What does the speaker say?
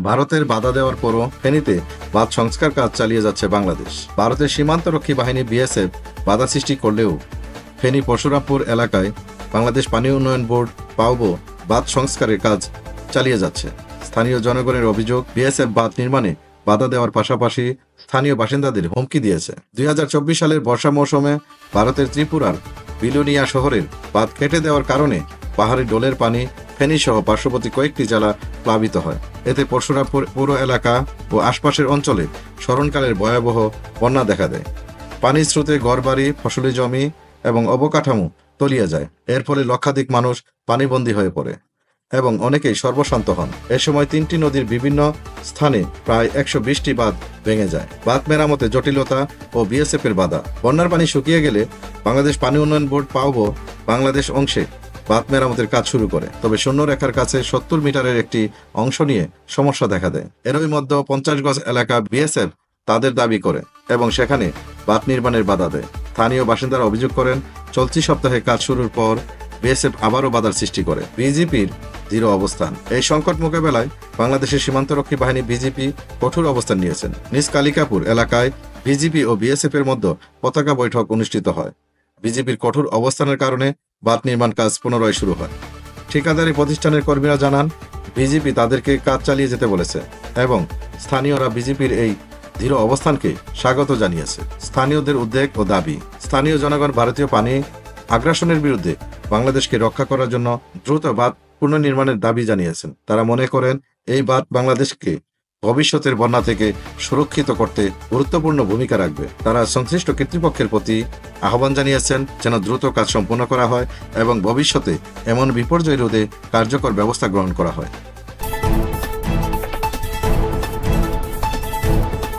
ভারতের বাধা দেওয়ার পরও ফেনীতে বাঁধ সংস্কার কাজ চালিয়ে যাচ্ছে বাংলাদেশ। ভারতের সীমান্তরক্ষী বাহিনী বিএসএফ বাধা সৃষ্টি করলেও ফেনী পরশুরামপুর এলাকায় বাংলাদেশ পানি উন্নয়ন বোর্ড পাওবো বাঁধ সংস্কারের কাজ চালিয়ে যাচ্ছে। স্থানীয় জনগণের অভিযোগ, বিএসএফ বাঁধ নির্মাণে বাধা দেওয়ার পাশাপাশি স্থানীয় বাসিন্দাদের হুমকি দিয়েছে। 2024 সালের বর্ষা মৌসুমে ভারতের ত্রিপুরার বিলোনিয়া শহরের বাঁধ কেটে দেওয়ার কারণে পাহাড়ি ডোলের পানি ফেনী সহ পার্শ্ববর্তী কয়েকটি জেলা প্লাবিত হয়। এতে পরশুরামপুর পৌর এলাকা ও আশপাশের অঞ্চলে স্মরণকালের ভয়াবহ বন্যা দেখা দেয়। পানির স্রোতে ঘরবাড়ি, ফসলি জমি এবং অবকাঠামো তলিয়ে যায়। এর ফলে লক্ষাধিক মানুষ পানিবন্দী হয়ে পড়ে এবং অনেকেই সর্বশান্ত হন। এ সময় 3টি নদীর বিভিন্ন স্থানে প্রায় 120টি বাঁধ ভেঙে যায়। বাঁধ মেরামতে জটিলতা ও বিএসএফ এর বাধা। বন্যার পানি শুকিয়ে গেলে বাংলাদেশ পানি উন্নয়ন বোর্ড পাওবো বাংলাদেশ অংশে বাঁধ মেরামতের কাজ শুরু করে। তবে শূন্যরেখার কাছে 70 মিটারের একটি অংশ নিয়ে সমস্যা দেখা দেয়। এরই মধ্যে 50 গজ এলাকা বিএসএফ তাদের দাবি করে এবং সেখানে বাঁধ নির্মাণের বাধা দেয়। স্থানীয় বাসিন্দারা অভিযোগ করেন, চলতি সপ্তাহে কাজ শুরুর পর বিএসএফ আবারও বাধার সৃষ্টি করে। বিজেপির দৃঢ় অবস্থান। এই সংকট মোকাবেলায় বাংলাদেশের সীমান্তরক্ষী বাহিনী বিজেপি কঠোর অবস্থান নিয়েছেন। নিজ কালিকাপুর এলাকায় বিজেপি ও বিএসএফ এর মধ্যে পতাকা বৈঠক অনুষ্ঠিত হয়। বিজেপির কঠোর অবস্থানের কারণে বাঁধ নির্মাণ কাজ পুনরায় শুরু হয়। ঠিকাদারি প্রতিষ্ঠানের কর্মীরা জানান, বিজেপি তাদেরকে কাজ চালিয়ে যেতে বলেছে এবং স্থানীয়রা বিজেপির এই দৃঢ় অবস্থানকে স্বাগত জানিয়েছে। স্থানীয়দের উদ্বেগ ও দাবি। স্থানীয় জনগণ ভারতীয় পানি আগ্রাসনের বিরুদ্ধে বাংলাদেশকে রক্ষা করার জন্য দ্রুত বাঁধ পুনর্নির্মাণের দাবি জানিয়েছেন। তারা মনে করেন এই বাঁধ বাংলাদেশকে ভবিষ্যতের বন্যা থেকে সুরক্ষিত করতে গুরুত্বপূর্ণ ভূমিকা রাখবে। তারা সংশ্লিষ্ট কর্তৃপক্ষের প্রতি আহ্বান জানিয়েছেন যেন দ্রুত কাজ সম্পন্ন করা হয় এবং ভবিষ্যতে এমন বিপর্যয় রোধে কার্যকর ব্যবস্থা গ্রহণ করা হয়।